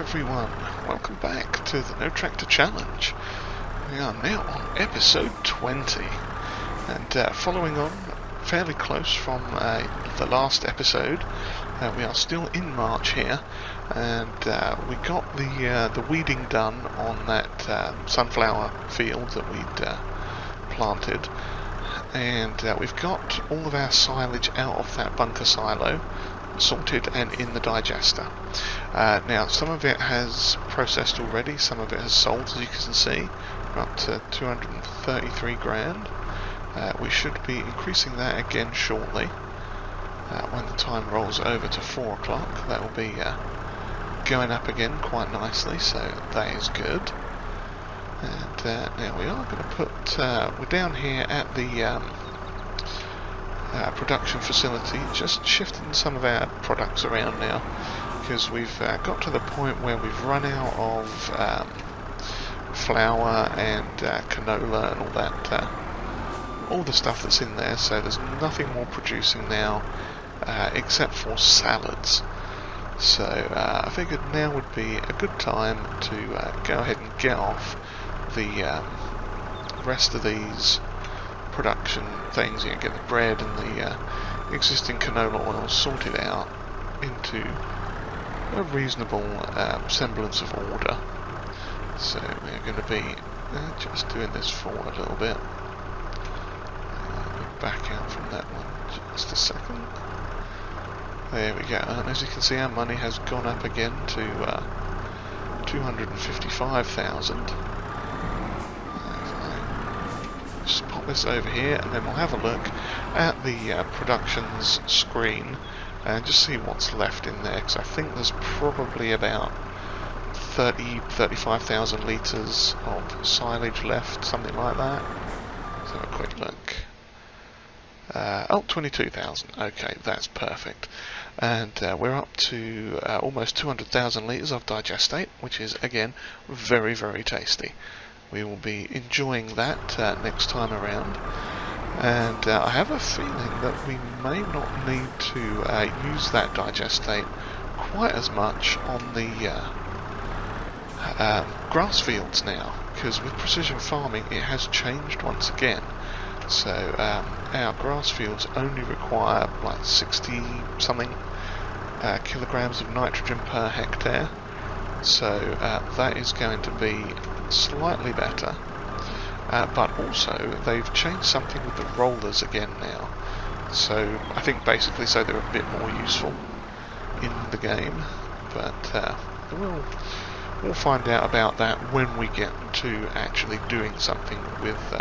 everyone, welcome back to the NoTractorChallenge. We are now on episode 20, and following on fairly close from the last episode, we are still in March here, and we got the weeding done on that sunflower field that we'd planted, and we've got all of our silage out of that bunker silo, sorted and in the digester. Now some of it has processed already, some of it has sold, as you can see. We're up to 233 grand. We should be increasing that again shortly. When the time rolls over to 4 o'clock, that will be going up again quite nicely, so that is good. And now we are going to put, we're down here at the production facility, just shifting some of our products around now, because we've got to the point where we've run out of flour and canola and all that, all the stuff that's in there, so there's nothing more producing now except for salads. So I figured now would be a good time to go ahead and get off the rest of these production things. You get the bread and the existing canola oil sorted out into a reasonable semblance of order. So we're going to be just doing this forward a little bit. Back out from that one just a second. There we go, and as you can see our money has gone up again to 255,000. Just pop this over here and then we'll have a look at the productions screen and just see what's left in there, because I think there's probably about 35,000 litres of silage left, something like that. Let's have a quick look. 22,000, okay, that's perfect. And we're up to almost 200,000 litres of digestate, which is again very, very tasty. We will be enjoying that next time around, and I have a feeling that we may not need to use that digestate quite as much on the grass fields now, because with precision farming it has changed once again. So our grass fields only require like 60 something kilograms of nitrogen per hectare, so that is going to be slightly better, but also they've changed something with the rollers again now, so I think basically so they're a bit more useful in the game, but we'll find out about that when we get to actually doing something with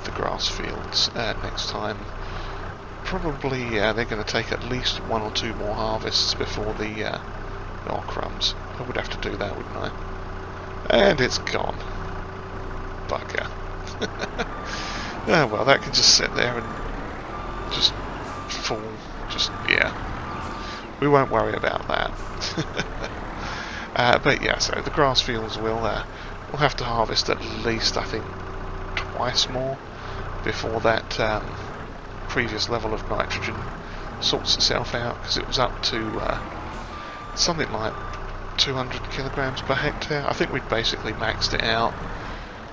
the grass fields next time. Probably they're going to take at least 1 or 2 more harvests before the oh crumbs, I would have to do that, wouldn't I? And it's gone. Bugger. Oh well, that can just sit there and just fall. Just, yeah. We won't worry about that. But yeah, so the grass fields will we'll have to harvest at least, I think, twice more before that previous level of nitrogen sorts itself out, because it was up to something like 200 kilograms per hectare. I think we'd basically maxed it out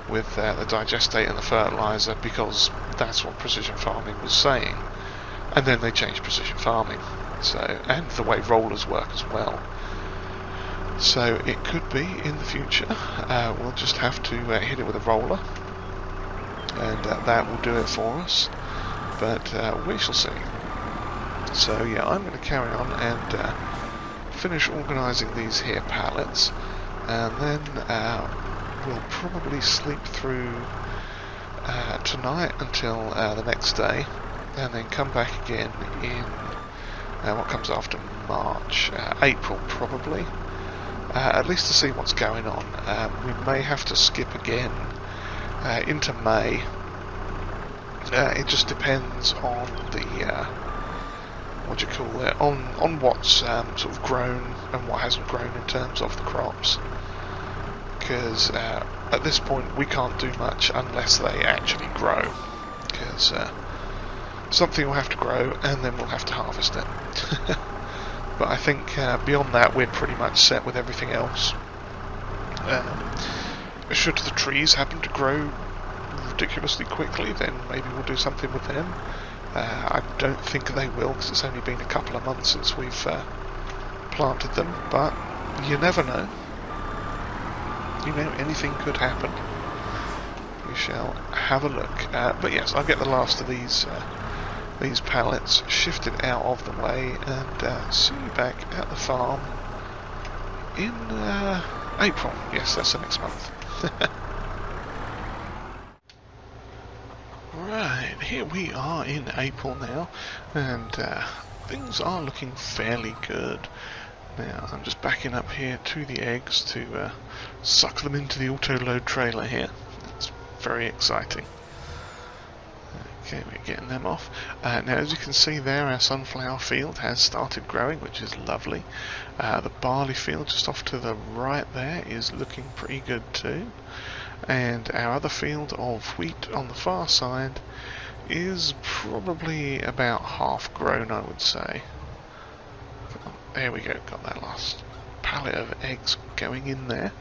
with the digestate and the fertilizer, because that's what precision farming was saying, and then they changed precision farming, so, and the way rollers work as well. So it could be in the future we'll just have to hit it with a roller, and that will do it for us, but we shall see. So yeah, I'm going to carry on and finish organising these here pallets, and then we'll probably sleep through tonight until the next day, and then come back again in what comes after March, April probably, at least to see what's going on. We may have to skip again into May. It just depends on the what do you call it, on what's sort of grown and what hasn't grown in terms of the crops, because at this point we can't do much unless they actually grow, because something will have to grow and then we'll have to harvest it. But I think beyond that we're pretty much set with everything else. Should the trees happen to grow ridiculously quickly, then maybe we'll do something with them. I don't think they will, because it's only been a couple of months since we've planted them, but you never know. You know, anything could happen. We shall have a look. But yes, I'll get the last of these pallets shifted out of the way, and see you back at the farm in April. Yes, that's the next month. Right, here we are in April now, and things are looking fairly good. Now, I'm just backing up here to the eggs to suck them into the auto-load trailer here. It's very exciting. Okay, we're getting them off. Now, as you can see there, our sunflower field has started growing, which is lovely. The barley field just off to the right there is looking pretty good too. And our other field of wheat on the far side is probably about half grown, I would say. There we go, got that last pallet of eggs going in there.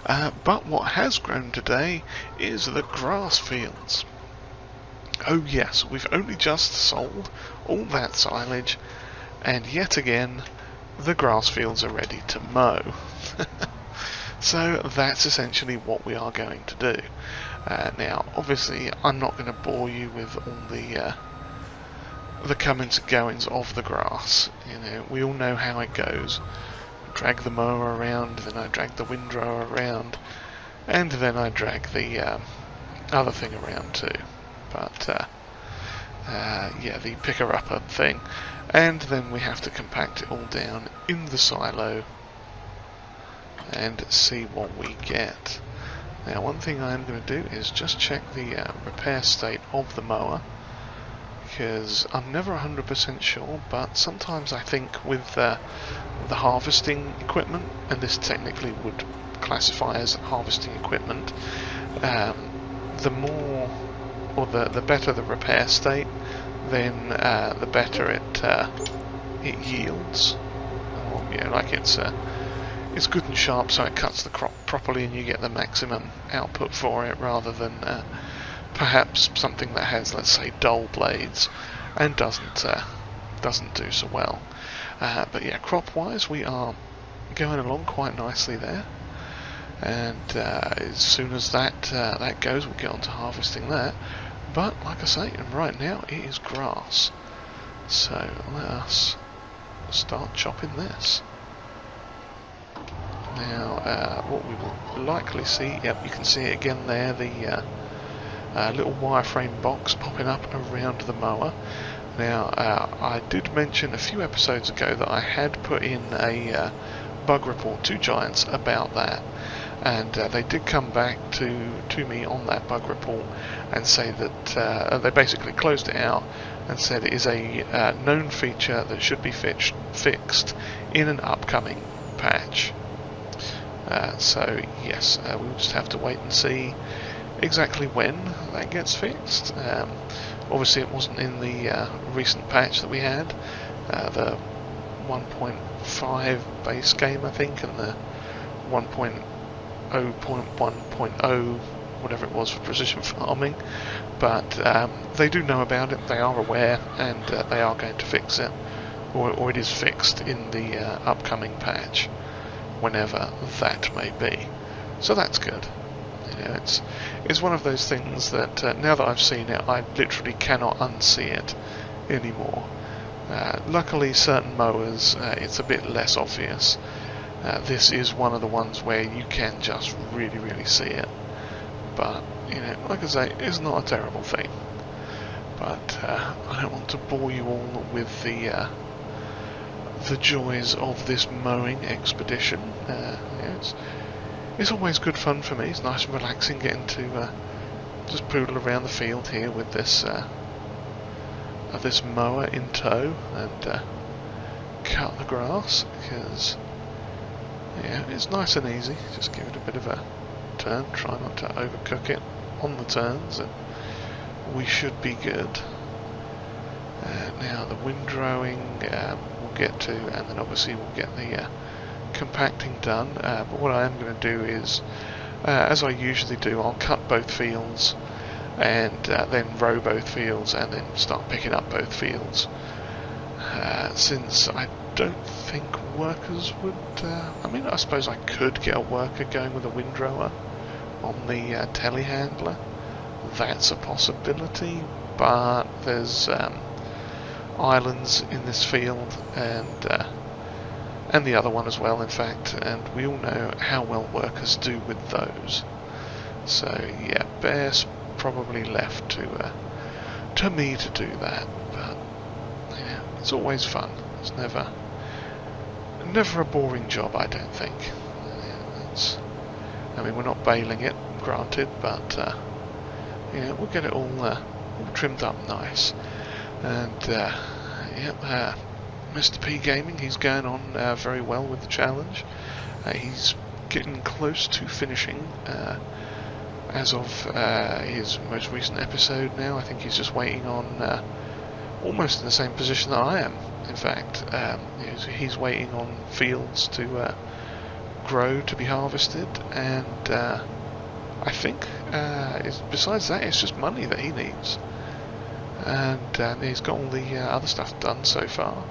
But what has grown today is the grass fields. Oh yes, we've only just sold all that silage, and yet again the grass fields are ready to mow. So that's essentially what we are going to do. Now, obviously, I'm not going to bore you with all the comings and goings of the grass. You know, we all know how it goes. Drag the mower around, then I drag the windrower around, and then I drag the other thing around too. But yeah, the picker-upper thing, and then we have to compact it all down in the silo and see what we get. Now, one thing I'm going to do is just check the repair state of the mower, because I'm never 100% sure, but sometimes I think with the harvesting equipment, and this technically would classify as harvesting equipment, the more or the better the repair state, then the better it yields. Or, you know, like it's good and sharp, so it cuts the crop properly and you get the maximum output for it, rather than perhaps something that has, let's say, dull blades and doesn't do so well. But yeah, crop-wise, we are going along quite nicely there, and as soon as that goes, we'll get on to harvesting that. But like I say, right now it is grass, so let us start chopping this. Now, what we will likely see, yep, you can see it again there, the little wireframe box popping up around the mower. Now, I did mention a few episodes ago that I had put in a bug report to Giants about that, and they did come back to me on that bug report and say that they basically closed it out and said it is a known feature that should be fixed in an upcoming patch. So yes, we'll just have to wait and see exactly when that gets fixed. Obviously it wasn't in the recent patch that we had, the 1.5 base game I think, and the 1.0.1.0 whatever it was for precision farming, but they do know about it, they are aware, and they are going to fix it, or it is fixed in the upcoming patch, whenever that may be. So that's good. You know, it's one of those things that now that I've seen it, I literally cannot unsee it anymore. Luckily, certain mowers, it's a bit less obvious. This is one of the ones where you can just really see it. But, you know, like I say, it's not a terrible thing. But I don't want to bore you all with the joys of this mowing expedition. Yeah, it's always good fun for me. It's nice and relaxing getting to just poodle around the field here with this mower in tow and cut the grass, because yeah, it's nice and easy. Just give it a bit of a turn, try not to overcook it on the turns, and we should be good. Now the windrowing, we'll get to, and then obviously we'll get the compacting done. But what I am going to do is, as I usually do, I'll cut both fields and then row both fields and then start picking up both fields. Since I don't think workers would... I mean, I suppose I could get a worker going with a windrower on the telehandler. That's a possibility, but there's islands in this field and the other one as well, in fact, and we all know how well workers do with those. So yeah, best probably left to me to do that, but yeah, it's always fun. It's never a boring job, I don't think. I mean, we're not baling it, granted, but yeah, we'll get it all trimmed up nice. And yeah, Mr. P Gaming, he's going on very well with the challenge. He's getting close to finishing as of his most recent episode now. I think he's just waiting on almost in the same position that I am, in fact. He's waiting on fields to grow to be harvested, and I think besides that it's just money that he needs, and he's got all the other stuff done so far.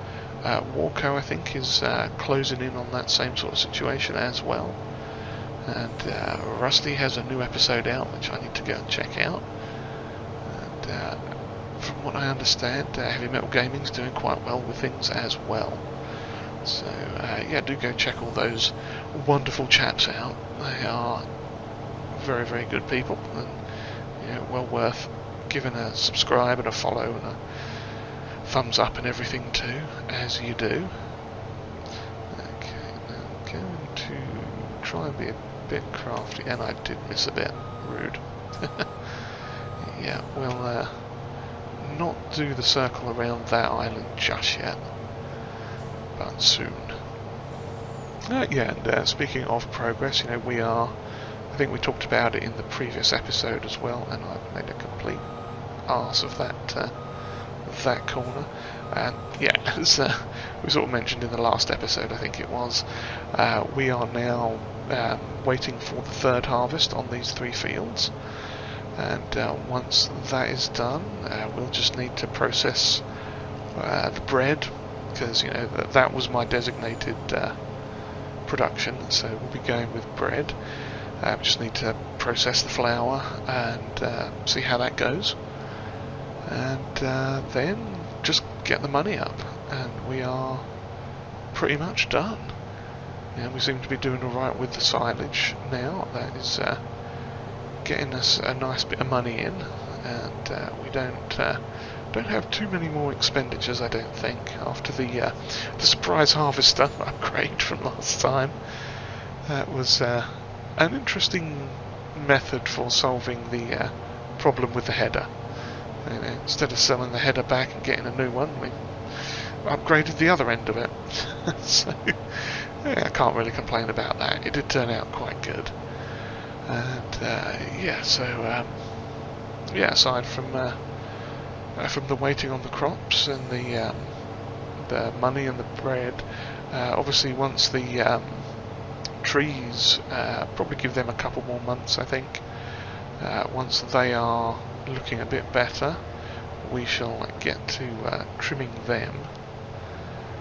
Worco, I think, is closing in on that same sort of situation as well, and Rusty has a new episode out which I need to go and check out, and from what I understand, Heavy Metal Gaming's doing quite well with things as well. So yeah, do go check all those wonderful chaps out. They are very, very good people, and you know, well worth giving a subscribe and a follow and a thumbs up and everything too, as you do. Okay, now I'm going to try and be a bit crafty, and I did miss a bit. Rude. Yeah, we'll not do the circle around that island just yet, but soon. Yeah, and speaking of progress, you know, we are, I think we talked about it in the previous episode as well, and I've made a complete arse of that corner. And yeah, as we sort of mentioned in the last episode, I think it was, we are now waiting for the third harvest on these 3 fields, and once that is done, we'll just need to process the bread, because you know that was my designated production, so we'll be going with bread. We just need to process the flour and see how that goes, and then just get the money up, and we are pretty much done. Yeah, we seem to be doing alright with the silage now. That is getting us a nice bit of money in, and we don't have too many more expenditures, I don't think, after the surprise harvester upgrade from last time. That was an interesting method for solving the problem with the header. And instead of selling the header back and getting a new one, we upgraded the other end of it. So yeah, I can't really complain about that. It did turn out quite good. And yeah, so yeah, aside from the waiting on the crops and the money and the bread, obviously once the trees, probably give them a couple more months, I think. Once they are looking a bit better, we shall get to trimming them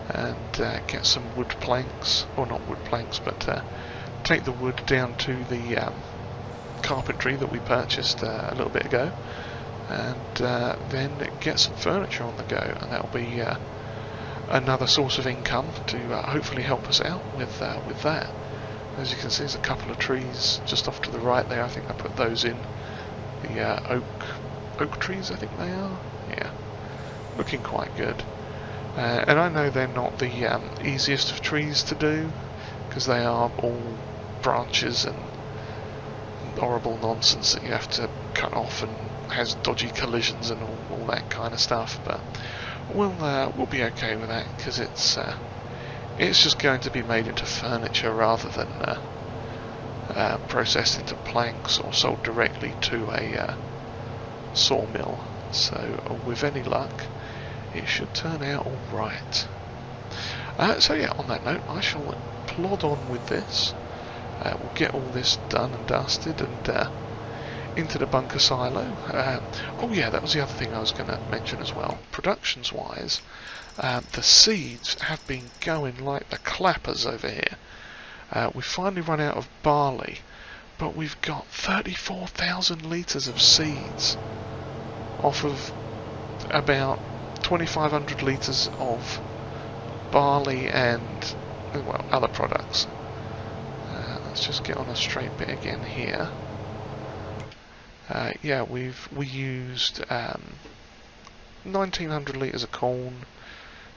and get some wood planks, or not wood planks, but take the wood down to the carpentry that we purchased a little bit ago, and then get some furniture on the go, and that'll be another source of income to hopefully help us out with that. As you can see, there's a couple of trees just off to the right there. I think I put those in. The oak trees, I think they are. Yeah, looking quite good. And I know they're not the easiest of trees to do, because they are all branches and horrible nonsense that you have to cut off and has dodgy collisions and all that kind of stuff. But we'll be okay with that, because it's just going to be made into furniture rather than processed into planks or sold directly to a sawmill. So with any luck, it should turn out alright. So yeah, on that note, I shall plod on with this. We'll get all this done and dusted and into the bunker silo. Oh yeah, that was the other thing I was going to mention as well. Productions wise, the seeds have been going like the clappers over here. We've finally run out of barley, but we've got 34,000 litres of seeds off of about 2,500 litres of barley and, well, other products. Let's just get on a straight bit again here. Yeah, we used 1,900 litres of corn,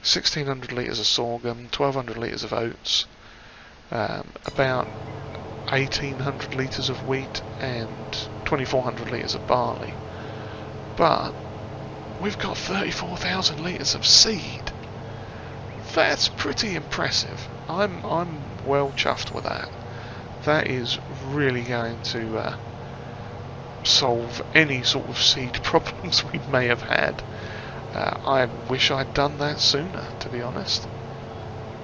1,600 litres of sorghum, 1,200 litres of oats, about 1,800 litres of wheat and 2,400 litres of barley. But we've got 34,000 litres of seed. That's pretty impressive. I'm well chuffed with that. That is really going to solve any sort of seed problems we may have had. I wish I'd done that sooner, to be honest.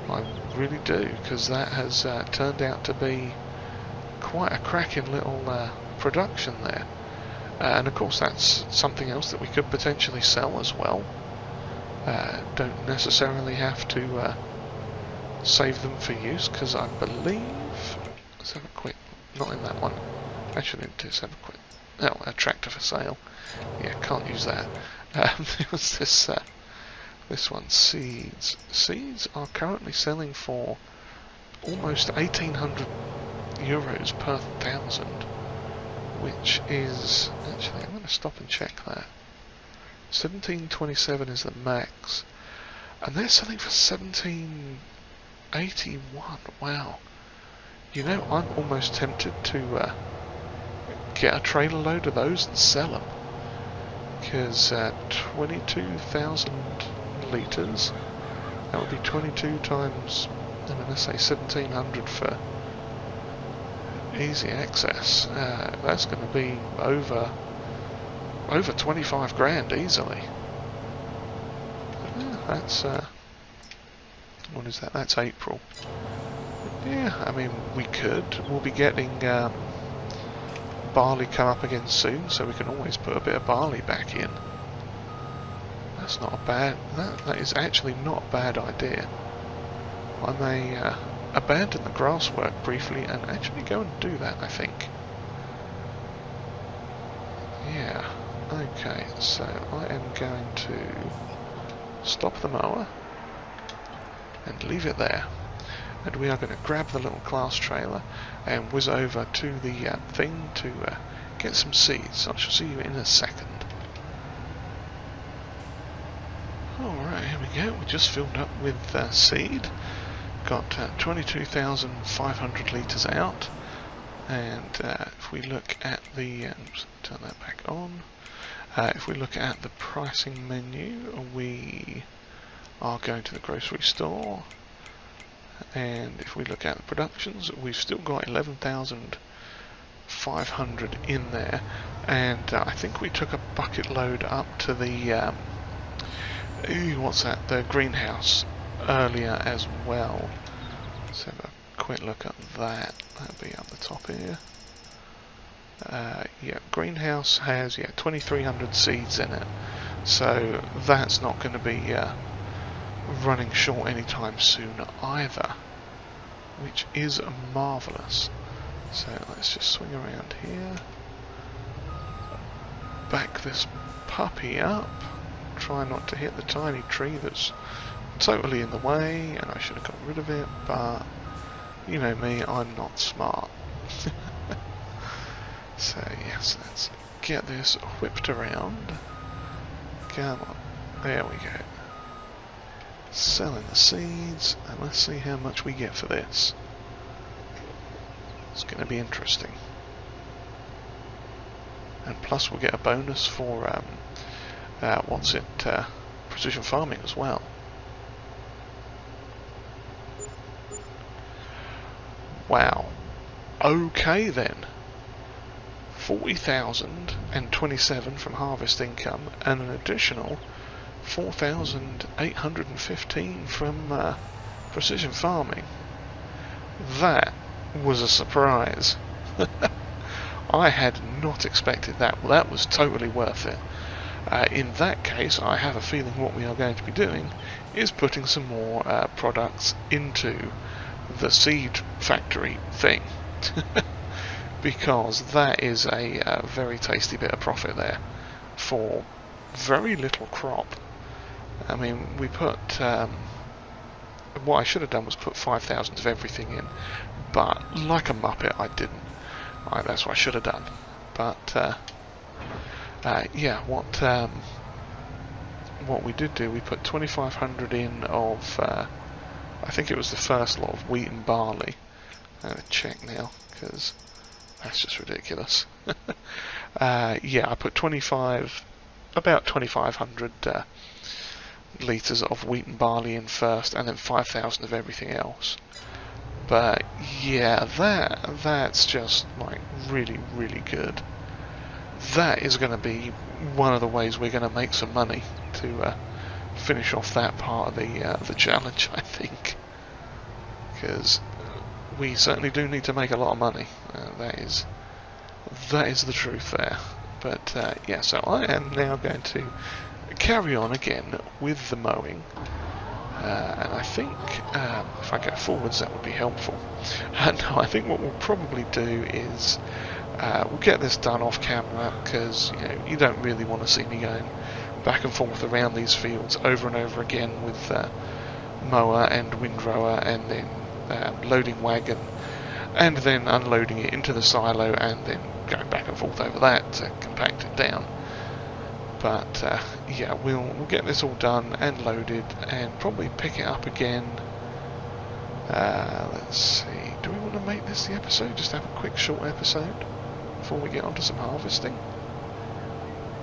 I really do, because that has turned out to be quite a cracking little production there. And of course that's something else that we could potentially sell as well. Don't necessarily have to save them for use, because I believe... Let's have a quick... Not in that one. Actually, let's have a quick... Oh, a tractor for sale. Yeah, can't use that. It was this one, seeds. Seeds are currently selling for almost 1,800 euros per 1,000, which is... Actually, I'm going to stop and check that. 1727 is the max, and they're selling for 1781. Wow. You know, I'm almost tempted to get a trailer load of those and sell them, because 22,000 litres, that would be 22 times, I'm going to say 1,700 for easy access. That's going to be over 25 grand easily. Yeah, that's what is that? That's April. Yeah, I mean, we'll be getting barley come up again soon, so we can always put a bit of barley back in. That's not a bad... That is actually not a bad idea. I may abandon the grass work briefly and actually go and do that, I think. Yeah, okay, so I am going to stop the mower and leave it there. And we are going to grab the little class trailer and whiz over to the thing to get some seeds. I shall see you in a second. Alright, here we go. We just filled up with seed. Got 22,500 litres out. And if we look at the... turn that back on. If we look at the pricing menu, we are going to the grocery store. And if we look at the productions, we've still got 11,500 in there, and I think we took a bucket load up to the what's that? The greenhouse earlier as well. Let's have a quick look at that. That'll be up the top here. Yeah, greenhouse has 2,300 seeds in it, so that's not going to be running short anytime soon either, which is marvellous. So let's just swing around here, back this puppy up, try not to hit the tiny tree that's totally in the way, and I should have got rid of it, but you know me, I'm not smart. So yes, let's get this whipped around. Come on, there we go. Selling the seeds, and let's see how much we get for this. It's going to be interesting. And plus we'll get a bonus for precision farming as well. Wow. Okay then. 40,027 from harvest income, and an additional 4,815 from precision farming, that was a surprise. I had not expected that. Well, that was totally worth it. In that case, I have a feeling what we are going to be doing is putting some more products into the seed factory thing. Because that is a very tasty bit of profit there for very little crop. I mean, we put what I should have done was put 5,000 of everything in, but like a muppet I didn't. That's what I should have done. But yeah, what we did do, we put 2,500 in of I think it was the first lot of wheat and barley. I'm gonna check now because that's just ridiculous. Yeah, I put about 2,500 litres of wheat and barley in first, and then 5,000 of everything else. But yeah, that's just like really, really good. That is going to be one of the ways we're going to make some money to finish off that part of the challenge, I think, because we certainly do need to make a lot of money. That is the truth there. But yeah, so I am now going to carry on again with the mowing, and I think if I go forwards that would be helpful. No, I think what we'll probably do is we'll get this done off camera, because you don't really want to see me going back and forth around these fields over and over again with mower and windrower, and then loading wagon, and then unloading it into the silo, and then going back and forth over that to compact it down. But yeah, we'll get this all done and loaded, and probably pick it up again. Let's see, do we want to make this the episode? Just have a quick short episode before we get onto some harvesting?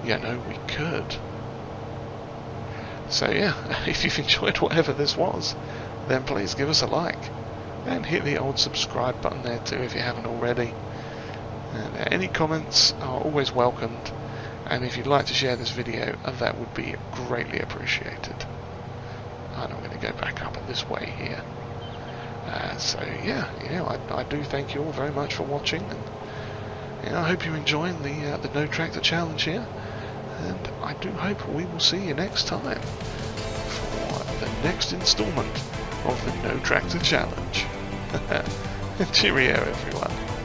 Yeah, no, we could. So yeah, if you've enjoyed whatever this was, then please give us a like, and hit the old subscribe button there too if you haven't already. And any comments are always welcomed, and if you'd like to share this video, that would be greatly appreciated. And I'm going to go back up this way here. So yeah, I do thank you all very much for watching, and I hope you're enjoying the No Tractor Challenge here, and I do hope we will see you next time for the next instalment of the No Tractor Challenge. Cheerio, everyone.